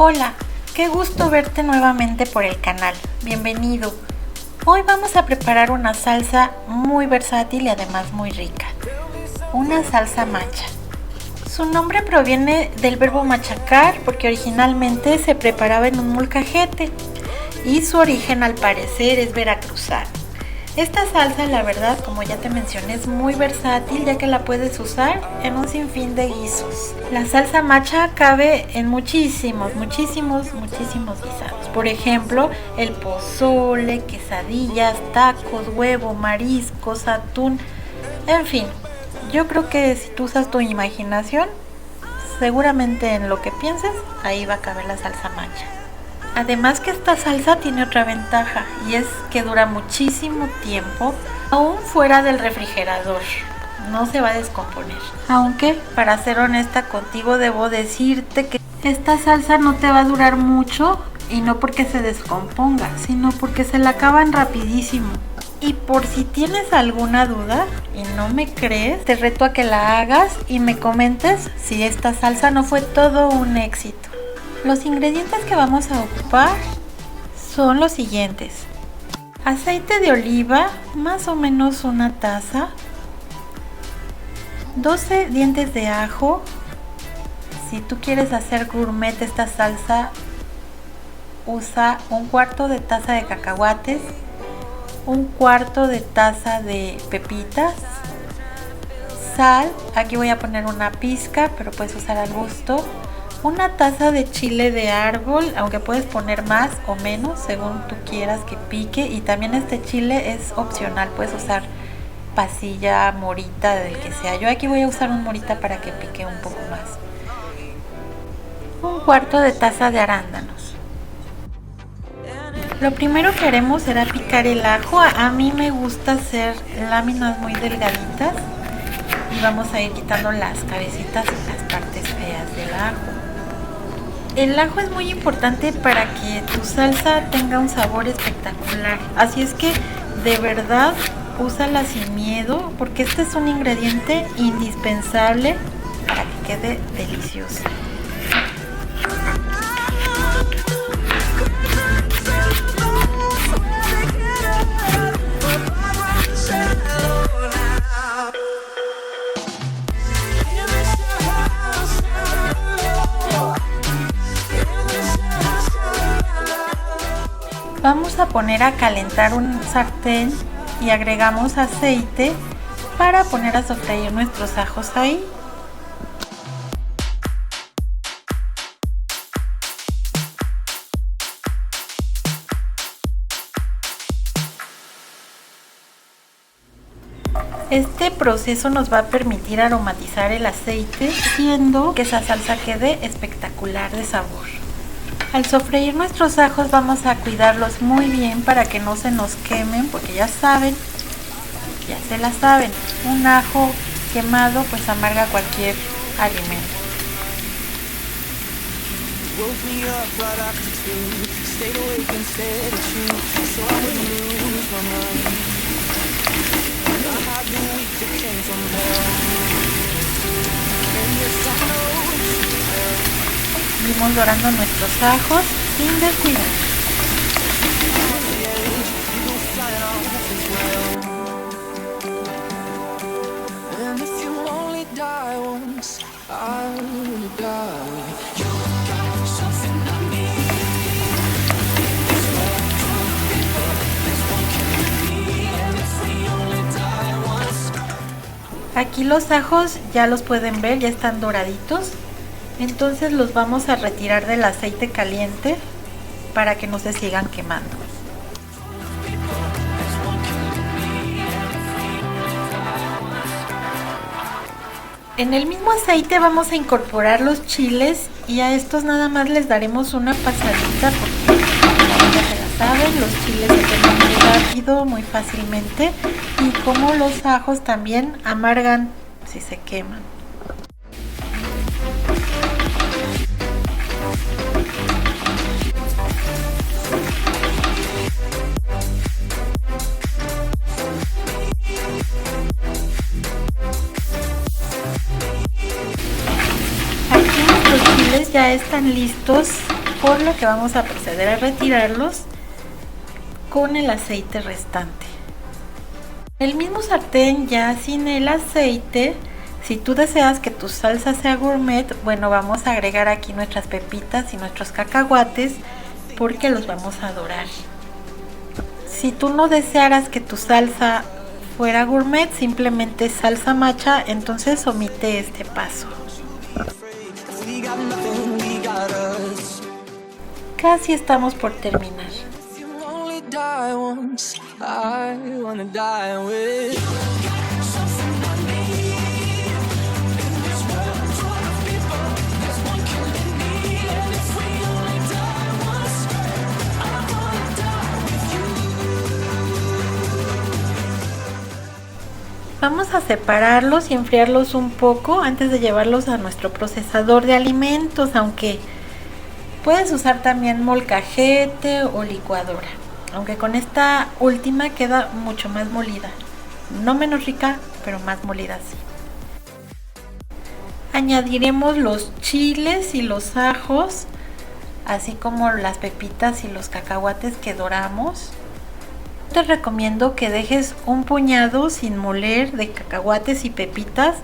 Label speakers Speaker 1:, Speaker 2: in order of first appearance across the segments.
Speaker 1: Hola, qué gusto verte nuevamente por el canal. Bienvenido. Hoy vamos a preparar una salsa muy versátil y además muy rica. Una salsa macha. Su nombre proviene del verbo machacar porque originalmente se preparaba en un molcajete y su origen al parecer es veracruzano. Esta salsa, la verdad, como ya te mencioné, es muy versátil ya que la puedes usar en un sinfín de guisos. La salsa macha cabe en muchísimos guisados. Por ejemplo, el pozole, quesadillas, tacos, huevo, mariscos, atún, en fin. Yo creo que si tú usas tu imaginación, seguramente en lo que pienses, ahí va a caber la salsa macha. Además que esta salsa tiene otra ventaja y es que dura muchísimo tiempo aún fuera del refrigerador, no se va a descomponer. Aunque para ser honesta contigo debo decirte que esta salsa no te va a durar mucho y no porque se descomponga, sino porque se la acaban rapidísimo. Y por si tienes alguna duda y no me crees, te reto a que la hagas y me comentes si esta salsa no fue todo un éxito. Los ingredientes que vamos a ocupar son los siguientes: aceite de oliva, más o menos una taza, 12 dientes de ajo. Si tú quieres hacer gourmet esta salsa, usa un cuarto de taza de cacahuates, un cuarto de taza de pepitas, sal, aquí voy a poner una pizca, pero puedes usar al gusto, una taza de chile de árbol, aunque puedes poner más o menos según tú quieras que pique, y también este chile es opcional, puedes usar pasilla, morita, del que sea. Yo aquí voy a usar un morita para que pique un poco más. Un cuarto de taza de arándanos. Lo primero que haremos será picar el ajo. A mí me gusta hacer láminas muy delgaditas y vamos a ir quitando las cabecitas y las partes feas del ajo. El ajo es muy importante para que tu salsa tenga un sabor espectacular, así es que de verdad úsala sin miedo porque este es un ingrediente indispensable para que quede delicioso. Vamos a poner a calentar un sartén y agregamos aceite para poner a sofreír nuestros ajos ahí. Este proceso nos va a permitir aromatizar el aceite, haciendo que esa salsa quede espectacular de sabor. Al sofreír nuestros ajos vamos a cuidarlos muy bien para que no se nos quemen, porque ya saben, ya se la saben, un ajo quemado pues amarga cualquier alimento. Seguimos dorando nuestros ajos sin descuidar. Aquí los ajos ya los pueden ver, ya están doraditos. Entonces los vamos a retirar del aceite caliente para que no se sigan quemando. En el mismo aceite vamos a incorporar los chiles y a estos nada más les daremos una pasadita porque como ya se la saben, los chiles se queman muy rápido, muy fácilmente, y como los ajos también amargan si se queman. Aquí nuestros chiles ya están listos por lo que vamos a proceder a retirarlos con el aceite restante. El mismo sartén, ya sin el aceite, si tú deseas que tu salsa sea gourmet, bueno, vamos a agregar aquí nuestras pepitas y nuestros cacahuates porque los vamos a dorar. Si tú no desearas que tu salsa fuera gourmet, simplemente salsa macha, entonces omite este paso. Casi estamos por terminar. Vamos a separarlos y enfriarlos un poco antes de llevarlos a nuestro procesador de alimentos, aunque puedes usar también molcajete o licuadora, aunque con esta última queda mucho más molida, no menos rica, pero más molida sí. Añadiremos los chiles y los ajos, así como las pepitas y los cacahuates que doramos. Te recomiendo que dejes un puñado sin moler de cacahuates y pepitas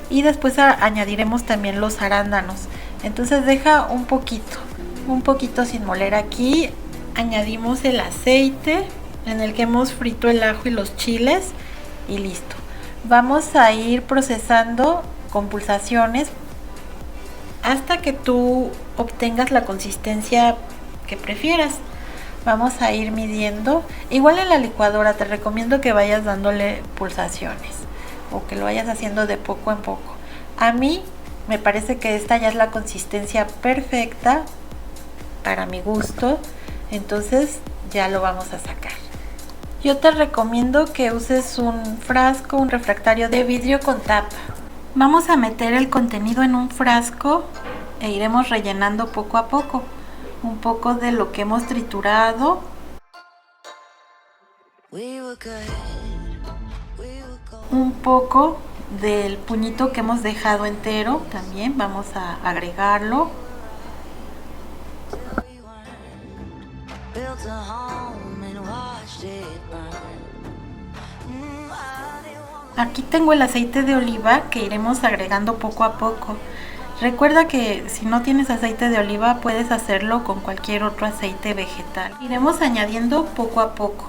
Speaker 1: y después añadiremos también los arándanos. Entonces deja un poquito sin moler aquí. Añadimos el aceite en el que hemos frito el ajo y los chiles y listo. Vamos a ir procesando con pulsaciones hasta que tú obtengas la consistencia que prefieras. Vamos a ir midiendo. Igual en la licuadora te recomiendo que vayas dándole pulsaciones o que lo vayas haciendo de poco en poco. A mí me parece que esta ya es la consistencia perfecta para mi gusto, entonces ya lo vamos a sacar. Yo te recomiendo que uses un frasco, un refractario de vidrio con tapa. Vamos a meter el contenido en un frasco e iremos rellenando poco a poco. Un poco de lo que hemos triturado. Un poco del puñito que hemos dejado entero, también vamos a agregarlo. Aquí tengo el aceite de oliva que iremos agregando poco a poco. Recuerda que si no tienes aceite de oliva puedes hacerlo con cualquier otro aceite vegetal. Iremos añadiendo poco a poco.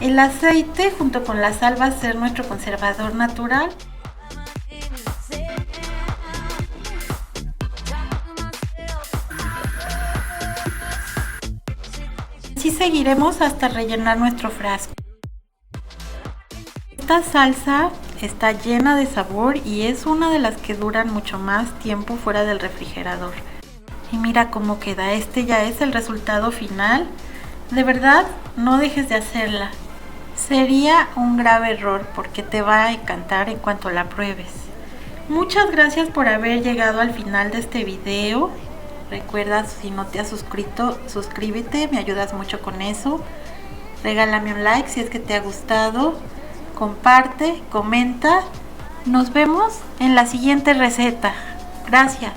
Speaker 1: El aceite junto con la sal va a ser nuestro conservador natural. Así seguiremos hasta rellenar nuestro frasco. Esta salsa está llena de sabor y es una de las que duran mucho más tiempo fuera del refrigerador. Y mira cómo queda, este ya es el resultado final. De verdad, no dejes de hacerla. Sería un grave error porque te va a encantar en cuanto la pruebes. Muchas gracias por haber llegado al final de este video. Recuerda, si no te has suscrito, suscríbete, me ayudas mucho con eso. Regálame un like si es que te ha gustado. Comparte, comenta. Nos vemos en la siguiente receta. Gracias.